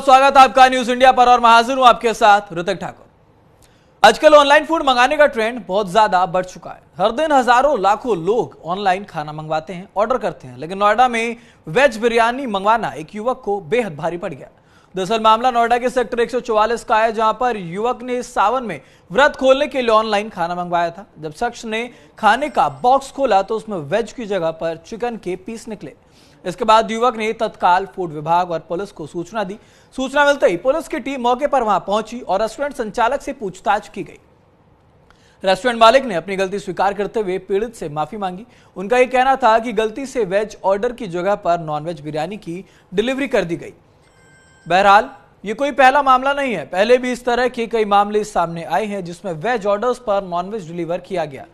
स्वागत है आपका न्यूज इंडिया पर और मैं हाजिर हूं आपके साथ ऋतिक ठाकुर। आजकल ऑनलाइन फूड मंगाने का ट्रेंड बहुत ज्यादा बढ़ चुका है। हर दिन हजारों लाखों लोग ऑनलाइन खाना मंगवाते हैं, ऑर्डर करते हैं, लेकिन नोएडा में वेज बिरयानी मंगवाना एक युवक को बेहद भारी पड़ गया। दरअसल मामला नोएडा के सेक्टर 144 का है, जहां पर युवक ने सावन में व्रत खोलने के लिए ऑनलाइन खाना मंगवाया था। जब शख्स ने खाने का बॉक्स खोला तो उसमें वेज की जगह पर चिकन के पीस निकले। इसके बाद युवक ने तत्काल फूड विभाग और पुलिस को सूचना दी। सूचना मिलते ही पुलिस की टीम मौके पर वहां पहुंची और रेस्टोरेंट संचालक से पूछताछ की गई। रेस्टोरेंट मालिक ने अपनी गलती स्वीकार करते हुए पीड़ित से माफी मांगी। उनका यह कहना था कि गलती से वेज ऑर्डर की जगह पर नॉनवेज बिरयानी की डिलीवरी कर दी गई। बहरहाल ये कोई पहला मामला नहीं है, पहले भी इस तरह के कई मामले सामने आए हैं जिसमें वेज ऑर्डर्स पर नॉनवेज डिलीवर किया गया।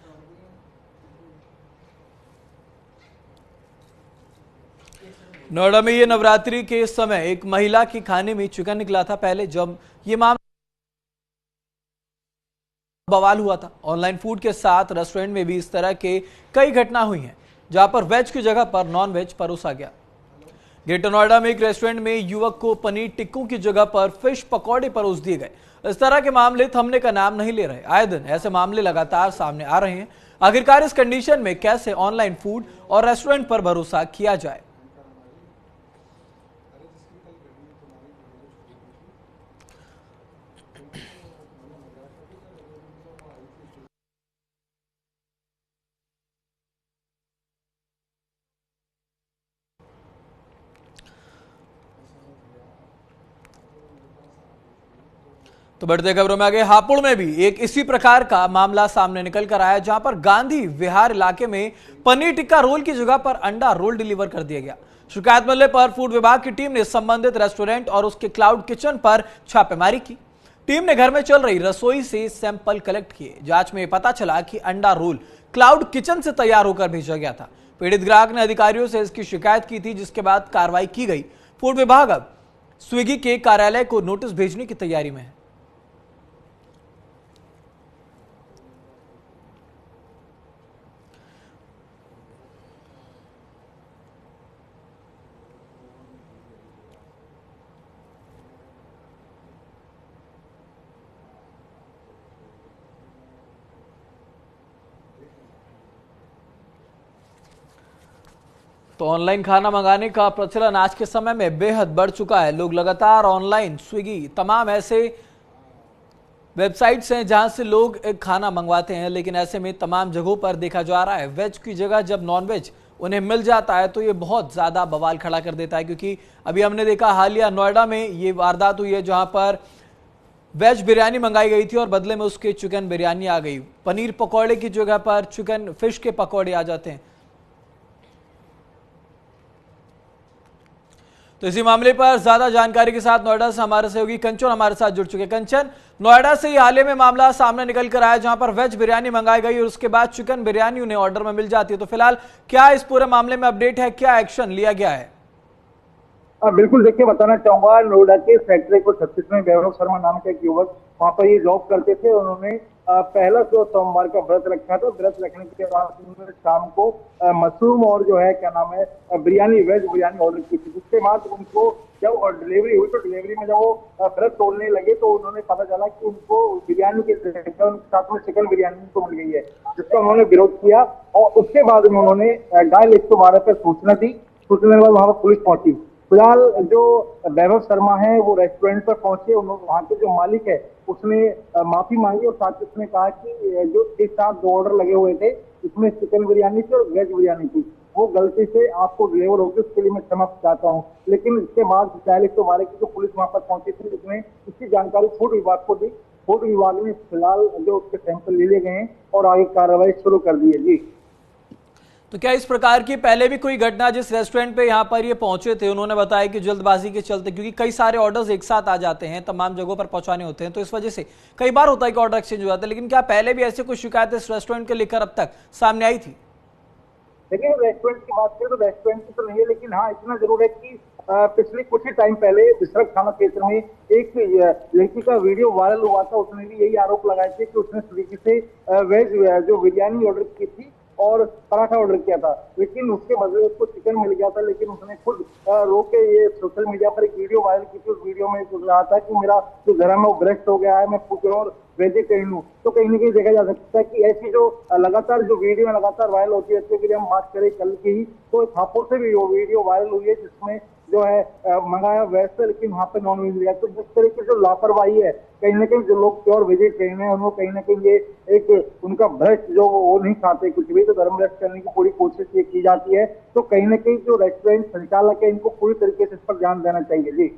नोएडा में ये नवरात्रि के समय एक महिला के खाने में चिकन निकला था। पहले जब ये मामला बवाल हुआ था, ऑनलाइन फूड के साथ रेस्टोरेंट में भी इस तरह के कई घटना हुई हैं जहां पर वेज की जगह पर नॉन वेज परोसा गया। ग्रेटर नोएडा में एक रेस्टोरेंट में युवक को पनीर टिक्कों की जगह पर फिश पकौड़े परोस दिए गए। इस तरह के मामले थमने का नाम नहीं ले रहे। आए दिन ऐसे मामले लगातार सामने आ रहे हैं। आखिरकार इस कंडीशन में कैसे ऑनलाइन फूड और रेस्टोरेंट पर भरोसा किया जाए? तो बढ़ते खबरों में आगे, हापुड़ में भी एक इसी प्रकार का मामला सामने निकल कर आया, जहां पर गांधी विहार इलाके में पनीर टिक्का रोल की जगह पर अंडा रोल डिलीवर कर दिया गया। शिकायत मिलने पर फूड विभाग की टीम ने संबंधित रेस्टोरेंट और उसके क्लाउड किचन पर छापेमारी की। टीम ने घर में चल रही रसोई से सैंपल कलेक्ट किए। जांच में पता चला कि अंडा रोल क्लाउड किचन से तैयार होकर भेजा गया था। पीड़ित ग्राहक ने अधिकारियों से इसकी शिकायत की थी, जिसके बाद कार्रवाई की गई। फूड विभाग अब स्विगी के कार्यालय को नोटिस भेजने की तैयारी में है। तो ऑनलाइन खाना मंगाने का प्रचलन आज के समय में बेहद बढ़ चुका है। लोग लगातार ऑनलाइन स्विगी, तमाम ऐसे वेबसाइट्स हैं जहां से लोग एक खाना मंगवाते हैं, लेकिन ऐसे में तमाम जगहों पर देखा जा रहा है वेज की जगह जब नॉनवेज उन्हें मिल जाता है तो ये बहुत ज़्यादा बवाल खड़ा कर देता है। क्योंकि अभी हमने देखा हालिया नोएडा में ये वारदात हुई है, जहाँ पर वेज बिरयानी मंगाई गई थी और बदले में उसके चिकन बिरयानी आ गई। पनीर पकौड़े की जगह पर चिकन फिश के पकौड़े आ जाते हैं। तो इसी मामले पर ज्यादा जानकारी के साथ नोएडा से हमारे सहयोगी कंचन हमारे साथ जुड़ चुके। कंचन, नोएडा से ही हाल ही में मामला सामने निकल कर आया जहां पर वेज बिरयानी मंगाई गई और उसके बाद चिकन बिरयानी उन्हें ऑर्डर में मिल जाती है। तो फिलहाल क्या इस पूरे मामले में अपडेट है, क्या एक्शन लिया गया है? बिल्कुल, देखिए बताना चाहूंगा, नोएडा के सेक्टर 136 में वैभव शर्मा नाम का एक युवक वहां पर ये जॉब करते थे। उन्होंने पहला जो सोमवार का व्रत रखा था। व्रत रखने के बाद उन्होंने शाम को मशरूम और जो है क्या नाम है बिरयानी, वेज बिरयानी ऑर्डर की थी। जिसके बाद उनको जब डिलीवरी हुई तो डिलीवरी में जब वो व्रत तोड़ने लगे तो उन्होंने पता चला कि उनको बिरयानी के साथ में चिकन बिरयानी उनको मिल गई है, जिसका उन्होंने विरोध किया। और उसके बाद में उन्होंने डायल 112 पर सूचना दी। सूचना के बाद वहां पर पुलिस पहुंची। फिलहाल जो वैभव शर्मा है वो रेस्टोरेंट पर पहुंचे। उन्होंने वहाँ के जो मालिक है उसने माफी मांगी और साथ ही उसने कहा कि जो एक साथ 2 ऑर्डर लगे हुए थे, इसमें चिकन बिरयानी थी और वेज बिरयानी थी, वो गलती से आपको डिलीवर होगी, उसके लिए मैं क्षमा चाहता हूँ। लेकिन इसके बाद डायल 112 की जो पुलिस वहां पर पहुंची थी उसने इसकी जानकारी फूड विभाग को दी। फूड विभाग ने फिलहाल जो उसके सैंपल ले लिए गए हैं और आगे कार्रवाई शुरू कर दी है। जी, तो क्या इस प्रकार की पहले भी कोई घटना, जिस रेस्टोरेंट पे यहाँ पर ये पहुंचे थे उन्होंने बताया कि जल्दबाजी के चलते, क्योंकि कई सारे ऑर्डर्स एक साथ आ जाते हैं, तमाम जगहों पर पहुंचाने होते हैं, तो इस वजह से कई बार होता है कि ऑर्डर एक्सचेंज हो जाता है, लेकिन क्या पहले भी ऐसे कोई शिकायत इस रेस्टोरेंट के लेकर अब तक सामने आई थी? देखिए, रेस्टोरेंट की बात करें तो रेस्टोरेंट की तो नहीं है, लेकिन हाँ इतना जरूर है कि पिछले कुछ ही टाइम पहले विश्रभ थाना क्षेत्र में एक लड़की का वीडियो वायरल हुआ था। उसने भी यही आरोप लगाए थे कि उसने स्विगी से वेज जो बिरयानी ऑर्डर की थी और पराठा ऑर्डर किया था, लेकिन उसके बदले उसको चिकन मिल गया था। लेकिन उसने खुद रो के ये सोशल मीडिया पर एक वीडियो वायरल की थी। उस वीडियो में कुछ रहा था कि मेरा जो घर है वो भ्रष्ट हो गया है, मैं प्योर वेजिटेरियन हूँ। तो कहीं ना कहीं देखा जा सकता है कि ऐसी जो लगातार जो वीडियो लगातार वायरल होती रहती है। कि हम बात करें कल की ही, तो हापुड़ से भी वो वीडियो वायरल हुई है जिसमें जो है मंगाया वैसे, लेकिन वहां पे नॉन वेज लिया। तो जिस तरीके से लापरवाही है, कहीं ना कहीं जो लोग प्योर वेजिटेरियन है उनको कहीं ना कहीं ये एक उनका भ्रष्ट जो वो नहीं खाते कुछ भी, तो धर्म भ्रष्ट करने की पूरी कोशिश ये की जाती है। तो कहीं ना कहीं जो रेस्टोरेंट संचालक है इनको पूरी तरीके से इस पर ध्यान देना चाहिए। जी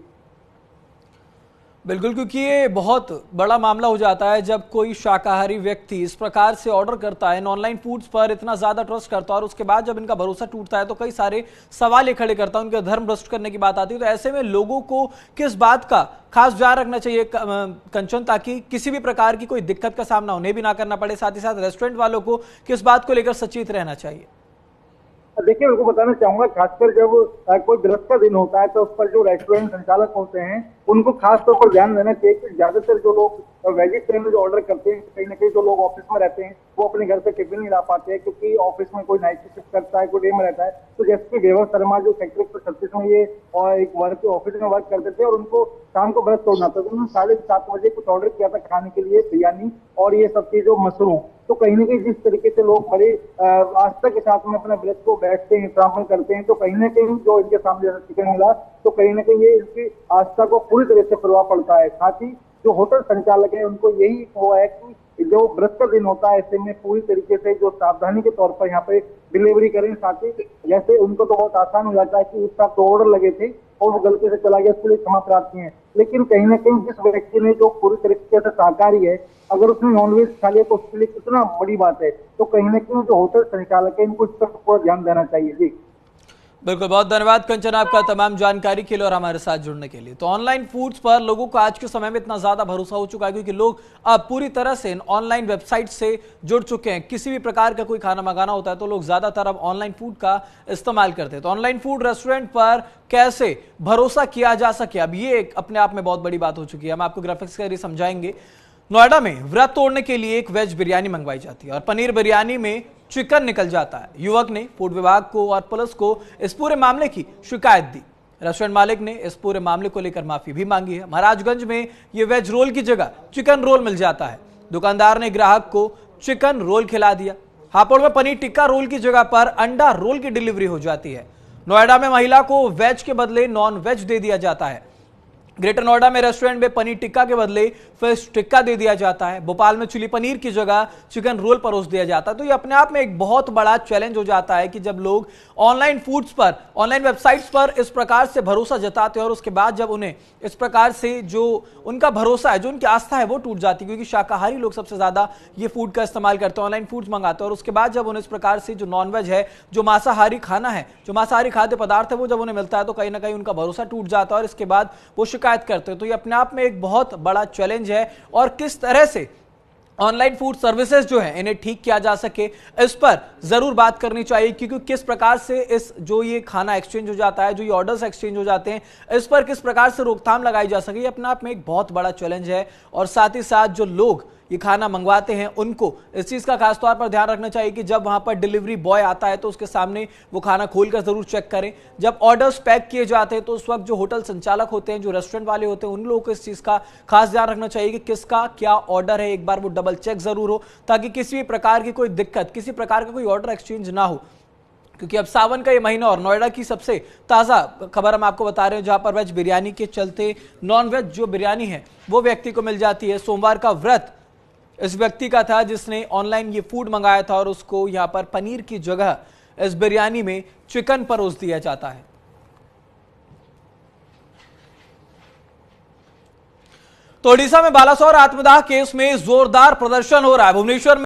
बिल्कुल, क्योंकि ये बहुत बड़ा मामला हो जाता है जब कोई शाकाहारी व्यक्ति इस प्रकार से ऑर्डर करता है, ऑनलाइन फूड्स पर इतना ज्यादा ट्रस्ट करता है और उसके बाद जब इनका भरोसा टूटता है तो कई सारे सवाल ये खड़े करता है, उनके धर्म भ्रष्ट करने की बात आती है। तो ऐसे में लोगों को किस बात का खास ध्यान रखना चाहिए कंचन, ताकि किसी भी प्रकार की कोई दिक्कत का सामना उन्हें भी ना करना पड़े, साथ ही साथ रेस्टोरेंट वालों को किस बात को लेकर सचेत रहना चाहिए? देखिए, उनको बताना चाहूंगा, खासकर जब कोई व्रत का दिन होता है तो उस पर जो रेस्टोरेंट संचालक होते हैं उनको खास तौर पर ध्यान देना चाहिए कि ज्यादातर जो लोग वेजिटेरियन जो ऑर्डर करते हैं, कहीं ना कहीं जो लोग ऑफिस में रहते हैं वो अपने घर से टिफिन नहीं ला पाते हैं, क्योंकि ऑफिस में कोई नाइट शिफ्ट करता है, कोई डे में रहता है। तो जैसे कि वैभव शर्मा जो सेक्टर 136 में ये और एक वर्क ऑफिस में वर्क करते थे और उनको शाम को व्रत तोड़ना था, तो उन्होंने 7:30 बजे कुछ ऑर्डर किया था खाने के लिए, बिरयानी और ये सब चीजों मशरूम। तो कहीं ना कहीं जिस तरीके से लोग बड़े आस्था के साथ में अपने व्रत को बैठते हैं, प्रार्थना करते हैं, तो कहीं ना कहीं जो इनके सामने चिकन मिला, तो कहीं ना कहीं ये इनकी आस्था को पूरी तरह से प्रभाव पड़ता है। साथ ही जो होटल संचालक है उनको यही वो है कि जो व्रत का दिन होता है ऐसे में पूरी तरीके से जो सावधानी के तौर पर यहाँ पे डिलीवरी करें। साथ ही जैसे उनको तो बहुत आसान हो जाता है कि उसका तो ऑर्डर लगे थे और वो गलती से चला गया, उसके लिए क्षमा प्रार्थी है। लेकिन कहीं ना कहीं जिस व्यक्ति ने जो पूरी तरीके से शाकाहारी है, अगर उसने नॉनवेज खा लिया तो उसके लिए कितना बड़ी बात है। तो कहीं ना कहीं जो होटल संचालक है इनको इस पर पूरा ध्यान देना चाहिए। जी बिल्कुल, बहुत धन्यवाद कंचन आपका तमाम जानकारी के लिए और हमारे साथ जुड़ने के लिए। तो ऑनलाइन फूड्स पर लोगों को आज के समय में इतना ज्यादा भरोसा हो चुका है क्योंकि लोग अब पूरी तरह से ऑनलाइन वेबसाइट से जुड़ चुके हैं। किसी भी प्रकार का कोई खाना मंगाना होता है तो लोग ज्यादातर अब ऑनलाइन फूड का इस्तेमाल करते हैं। तो ऑनलाइन फूड रेस्टोरेंट पर कैसे भरोसा किया जा सके, अब ये एक अपने आप में बहुत बड़ी बात हो चुकी है। हम आपको ग्राफिक्स के जरिए समझाएंगे। नोएडा में व्रत तोड़ने के लिए एक वेज बिरयानी मंगवाई जाती है और पनीर बिरयानी में चिकन निकल जाता है। युवक ने फूड विभाग को और पुलिस को इस पूरे मामले की शिकायत दी। रेस्टोरेंट मालिक ने इस पूरे मामले को लेकर माफी भी मांगी है। महाराजगंज में ये वेज रोल की जगह चिकन रोल मिल जाता है। दुकानदार ने ग्राहक को चिकन रोल खिला दिया। हापुड़ में पनीर टिक्का रोल की जगह पर अंडा रोल की डिलीवरी हो जाती है। नोएडा में महिला को वेज के बदले नॉन वेज दे दिया जाता है। ग्रेटर नोएडा में रेस्टोरेंट में पनीर टिक्का के बदले फिश टिक्का दे दिया जाता है। भोपाल में चिली पनीर की जगह चिकन रोल परोस दिया जाता है। तो ये अपने आप में एक बहुत बड़ा चैलेंज हो जाता है कि जब लोग ऑनलाइन फूड्स पर, ऑनलाइन वेबसाइट्स पर इस प्रकार से भरोसा जताते हैं और उसके बाद जब उन्हें इस प्रकार से जो उनका भरोसा है, जो उनकी आस्था है वो टूट जाती है, क्योंकि शाकाहारी लोग सबसे ज्यादा ये फूड का इस्तेमाल करते हैं, ऑनलाइन फूड्स मंगाते हैं और उसके बाद जब उन्हें इस प्रकार से जो नॉनवेज है, जो मांसाहारी खाना है, जो मांसाहारी खाद्य पदार्थ है, वो जब उन्हें मिलता है तो कहीं ना कहीं उनका भरोसा टूट जाता है और इसके बाद वो शिकायत करते हैं। तो ये अपने आप में एक बहुत बड़ा चैलेंज है और किस तरह से ऑनलाइन फूड सर्विसेज जो है इन्हें ठीक किया जा सके, इस पर जरूर बात करनी चाहिए। क्योंकि किस प्रकार से इस जो ये खाना एक्सचेंज हो जाता है, जो ये ऑर्डर्स एक्सचेंज हो जाते हैं, इस पर किस प्रकार से रोकथाम लगाई जा सके, ये अपने आप में एक बहुत बड़ा चैलेंज है। और साथ ही साथ जो लोग ये खाना मंगवाते हैं उनको इस चीज का खासतौर पर ध्यान रखना चाहिए कि जब वहां पर डिलीवरी बॉय आता है तो उसके सामने वो खाना खोलकर जरूर चेक करें। जब ऑर्डर्स पैक किए जाते हैं तो उस वक्त जो होटल संचालक होते हैं, जो रेस्टोरेंट वाले होते हैं, उन लोगों को इस चीज का खास ध्यान रखना चाहिए कि किसका क्या ऑर्डर है, एक बार वो डबल चेक जरूर हो, ताकि किसी भी प्रकार की कोई दिक्कत, किसी प्रकार का कोई ऑर्डर एक्सचेंज ना हो। क्योंकि अब सावन का ये महीना और नोएडा की सबसे ताजा खबर हम आपको बता रहे हैं, जहां पर वेज बिरयानी के चलते नॉन वेज जो बिरयानी है वो व्यक्ति को मिल जाती है। सोमवार का व्रत इस व्यक्ति का था जिसने ऑनलाइन ये फूड मंगाया था और उसको यहां पर पनीर की जगह इस बिरयानी में चिकन परोस दिया जाता है। तो ओडिशा में बालासोर आत्मदाह केस में जोरदार प्रदर्शन हो रहा है। भुवनेश्वर में